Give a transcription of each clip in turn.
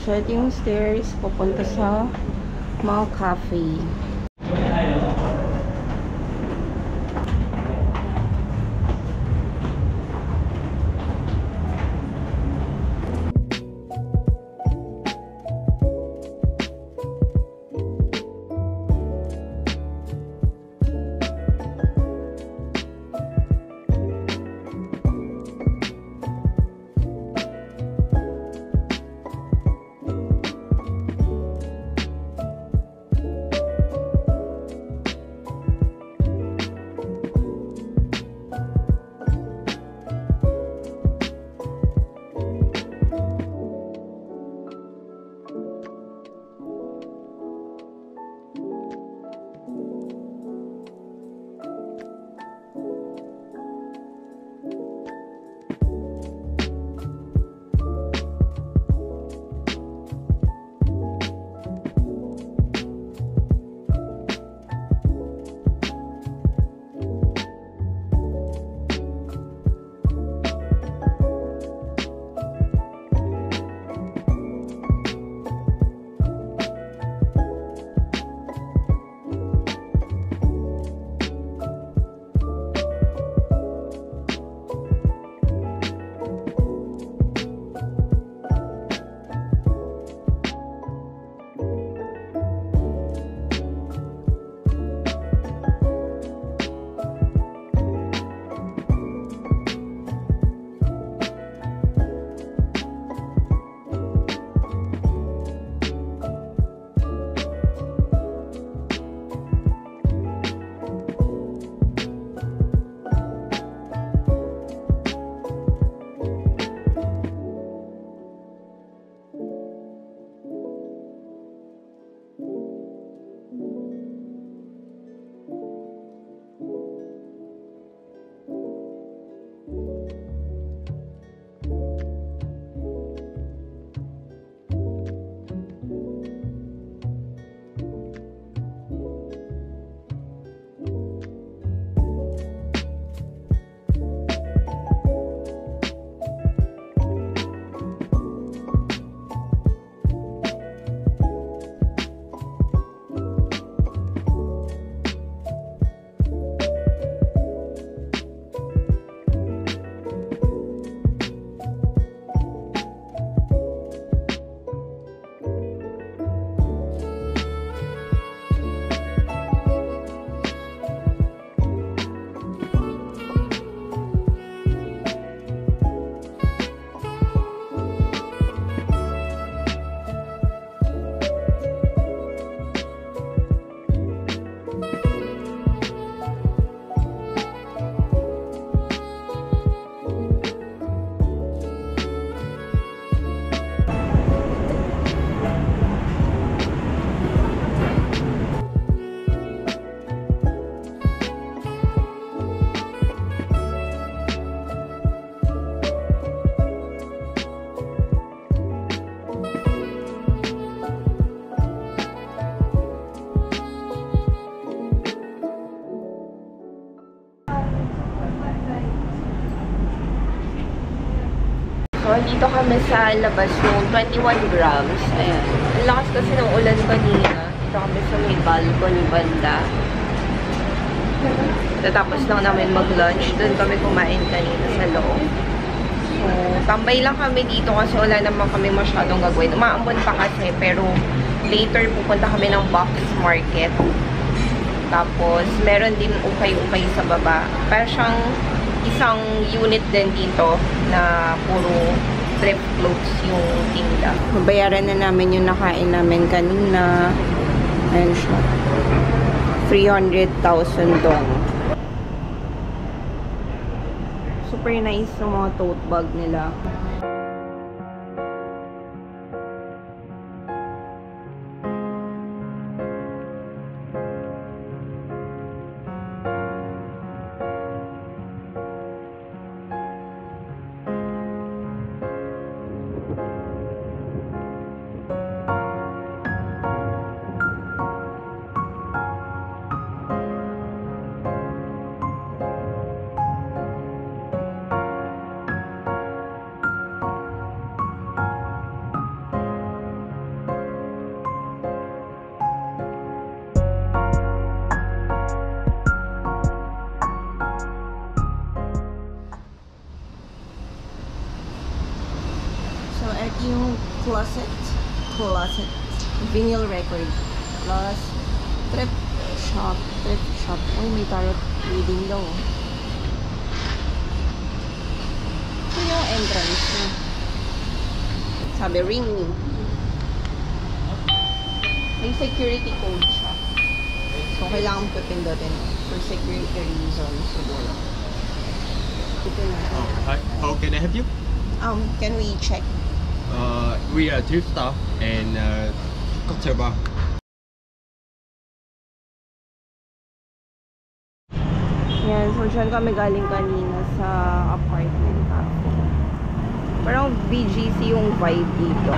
So, ito yung stairs papunta sa Mall Cafe. So, dito kami sa labas yung 21 grams. Ayan. Ang lakas kasi ng ulan kanina. Dito kami sa may balcony banda. Tapos lang namin mag-lunch. Doon kami kumain kanina sa loob. So, tambay lang kami dito kasi wala naman kami masyadong gagawin. Umaambon pa kasi, pero later pupunta kami ng Box Market. Tapos, meron din ukay-ukay sa baba. Parang siyang isang unit din dito na puro thrift clothes yung tinda. Mabayaran na namin yung nakain namin kanina. Ayan siya. 300,000 dong. Super nice yung mga tote bag nila. closet. Vinyl record. Plus, thrift shop. Uy, may tarot reading daw. Ito yung entrance na. Sabi, ring me. May security code siya. So, kailangan pipindutin for security reasons siguro. Ito na. Oh, hi. How can I help you? Can we check? We are thrift store and cocktail bar. Yan, so dyan kami galing kanina sa apartment cafe. Parang BGC yung vibe dito.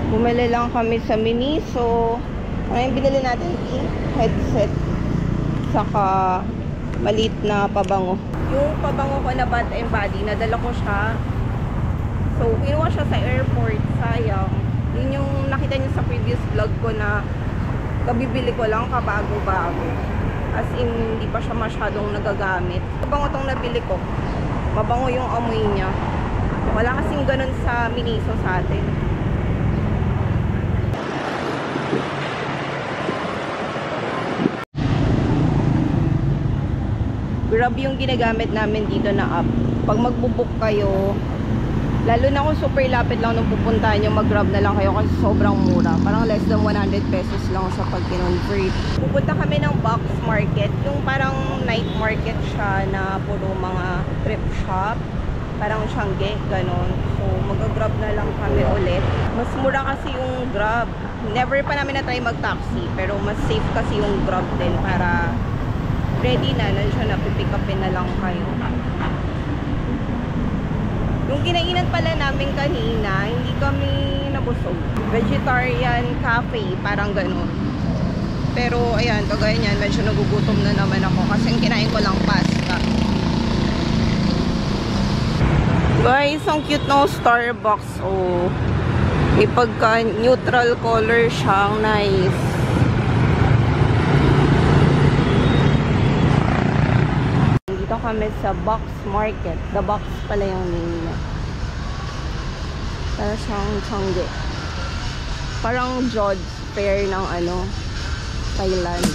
Bumili lang kami sa Miniso. Ano yung binili natin? Headset. Saka maliit na pabango. Yung pabango ko na Bath and Body, nadala ko siya. So, kinuha siya sa airport. Sayang. Yun yung nakita niyo sa previous vlog ko na kabibili ko lang kabago-bago. As in, hindi pa siya masyadong nagagamit. Pabango tong nabili ko. Mabango yung amoy niya. Wala kasing ganun sa Miniso sa atin. Grab yung ginagamit namin dito na app. Pag magbubook kayo, lalo na kung super lapit lang nung pupuntahan nyo, mag-grab na lang kayo kasi sobrang mura. Parang less than 100 pesos lang sa pag-convert. Pupunta kami ng Box Market. Yung parang night market siya na puro mga thrift shop. Parang Shanghai, ganon. So, mag-grab na lang kami ulit. Mas mura kasi yung Grab. Never pa namin na-try mag-taxi. Pero mas safe kasi yung Grab din para ready na, nandiyan na, pipick upin na lang kayo. Yung kinainan pala namin kanina, hindi kami nabusog. Vegetarian cafe, parang ganun. Pero, ayan, kagaya niyan, medyo nagugutom na naman ako kasi kinain ko lang pasta. Guys, ang cute ng Starbucks. Oh, may pagka-neutral color siyang nice. Dito kami sa Box Market. The Box pala yung name niya. Para siyang Shanghai. Parang George Fair ng Thailand.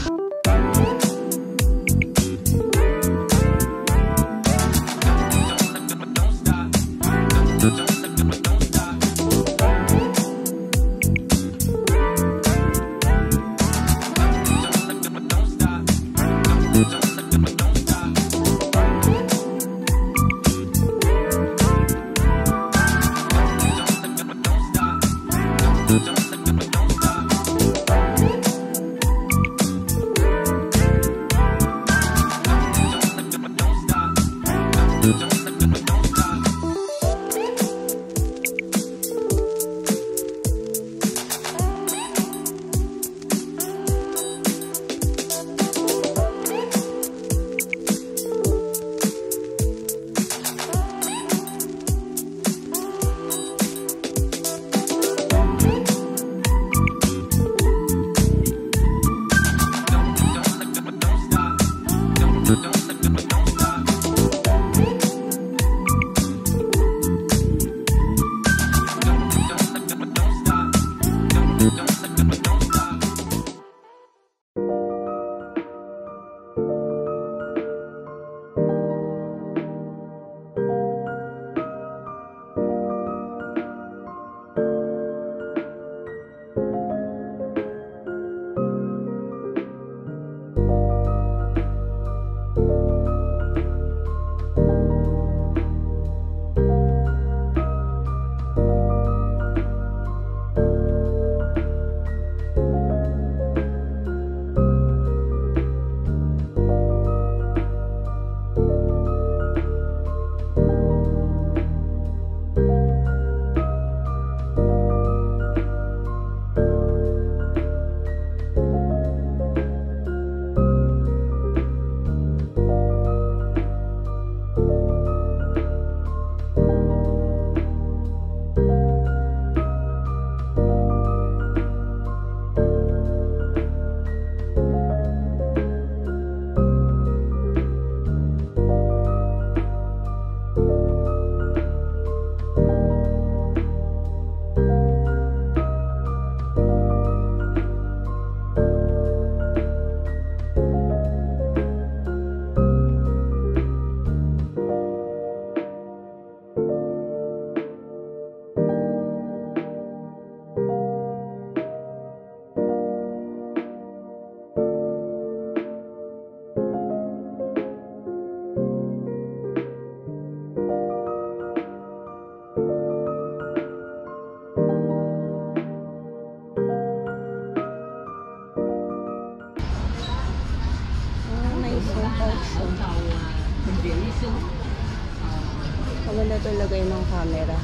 Maganda talaga yung ng camera.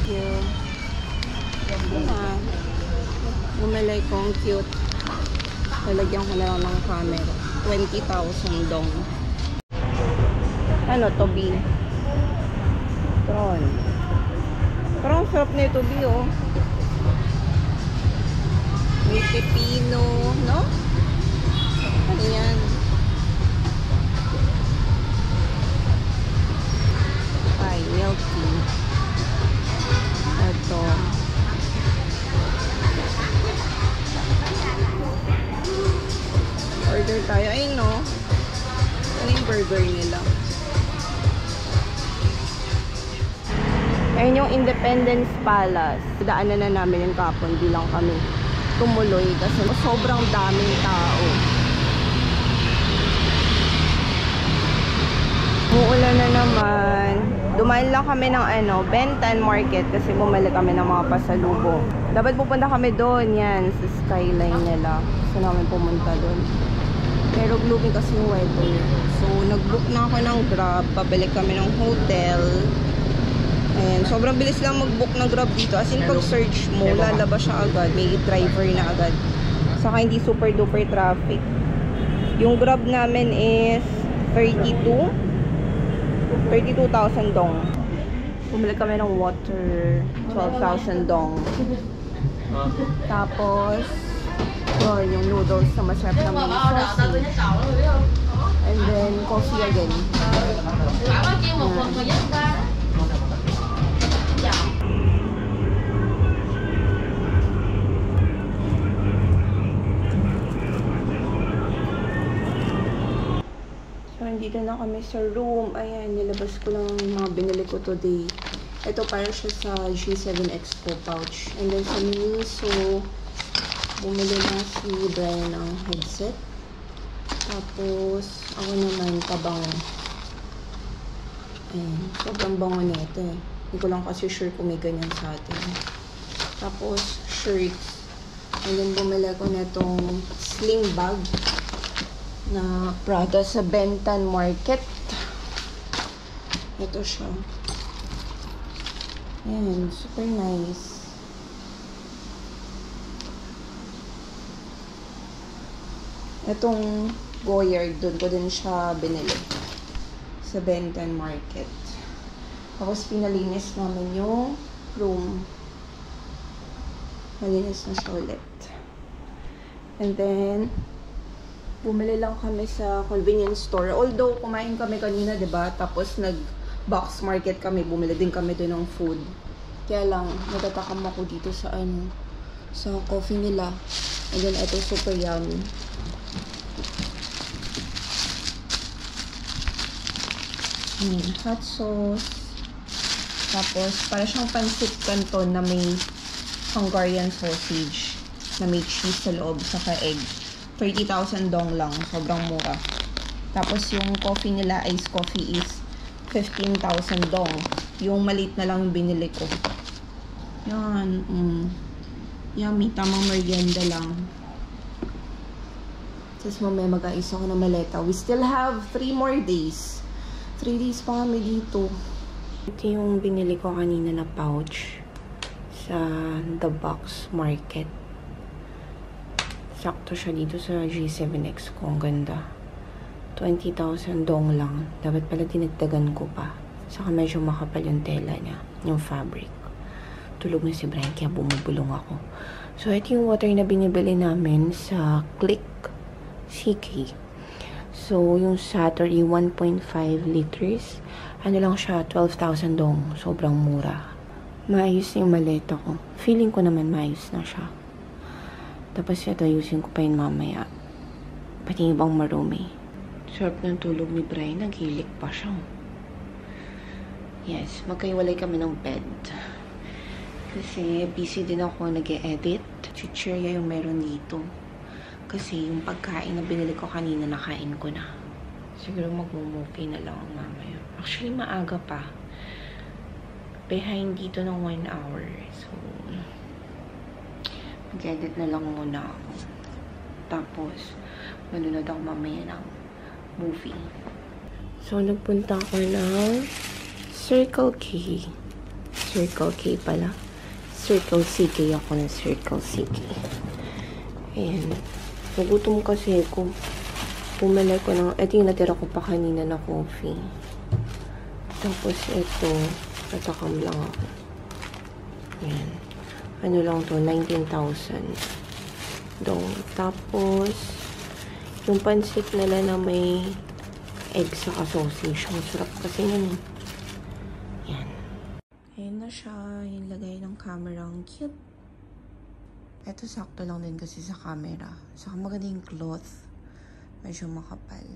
Cute. Bumili kong cute. Lalagyan ko na lang ng camera. 20,000 dong. Ano to, B? Tron. Parang sarap na ito, B, oh. May pepino, no? Ano yan? Ay, milk tea. Ito. Order tayo. Ay, no? Ano yung burger nila? Ayun yung Independence Palace. Daanan na namin yung kapon. Di lang kami tumuloy kasi sobrang daming tao. Uulan na naman. Dumaan lang kami ng Bentan Market kasi bumili kami ng mga pasalubong. Dapat pupunta kami doon, yan, sa skyline nila. Gusto namin pumunta doon. Pero gloomy kasi yung weather. So, nag-book na ako ng Grab. Pabalik kami ng hotel. Ayan, sobrang bilis lang mag-book ng Grab dito. As in, pag-search mo, lalabas siya agad. May driver na agad. Saka hindi super duper traffic. Yung Grab namin is 32,000 dong. Bumili kami ng water, 12,000 dong. Tapos, yung noodles na masarap na may sauce. And then, coffee again. So, nandito na kami sa room. Ayan, nilabas ko lang yung mga binili ko today. Ito para siya sa G7 Expo pouch. And then sa Miniso, bumili na si Brian ng headset. Tapos, ako naman pabango. Ayan, sobrang bango nito eh. Hindi ko lang kasi sure kung may ganyan sa atin. Tapos, shirts. And then, bumili ko na itong sling bag na Prada sa Bentan Market. Ito siya. Ayan, super nice. Itong Goyard, doon ko din siya binili. Sa Bentan Market. Tapos pinalinis namin yung room. Malinis na siya ulit. And then, bumili lang kami sa convenience store. Although, kumain kami kanina, diba? Tapos, nag-box market kami. Bumili din kami doon ng food. Kaya lang, natatakam ako dito sa sa coffee nila. And then, ito super yummy. Hot sauce. Tapos, para siyang pancit canton na may Hungarian sausage. Na may cheese sa loob, saka egg. 30,000 dong lang. Sobrang mura. Tapos, yung coffee nila, iced coffee is 15,000 dong. Yung maliit na lang yung binili ko. Yan. Yummy. Tamang merienda lang. Tapos, mamaya mag-aayos ako ng maleta. We still have 3 more days. 3 days pa kami dito. Ito yung binili ko kanina na pouch sa The Box Market. Sakto siya dito sa G7 Expo. Ang ganda. 20,000 dong lang. Dapat pala dinagdagan ko pa. Saka medyo makapal yung tela niya. Yung fabric. Tulog na si Brian kaya bumubulong ako. So, ito yung water na binibili namin sa Click CK. So, yung Saturday 1.5 liters. Ano lang siya, 12,000 dong. Sobrang mura. Maayos na yung maleta ko. Feeling ko naman maayos na siya. Tapos ito, ayusin ko pa yun mamaya. Pati yung ibang marumi. Sarap ng tulog ni Brian. Naghilik pa siya. Yes, magkaiwalay kami ng bed. Kasi busy din ako nag-e-edit. Chichirya yung meron dito. Kasi yung pagkain na binili ko kanina, nakain ko na. Siguro mag-movie na lang mamaya. Actually, maaga pa. Behind dito ng 1 hour. So, Mag-edit na lang muna ako. Tapos, manunod ako mamaya ng movie. So, nagpunta ako ng Circle K. Circle K pala. Circle CK ako ng Circle CK. Ayan. Nagutom kasi ako. Pumili ko ng, ito yung natira ko pa kanina na coffee. Tapos ito, natakam lang ako. Ayan. Ano lang to, 19,000. Tapos, yung pansit nila na may egg sa sausage. Ang sarap kasi yun. Yan. Ayan na siya. Yung lagay ng camera. Ang cute. Ito sakto lang din kasi sa camera. Saka maganda yung cloth. Medyo makapal.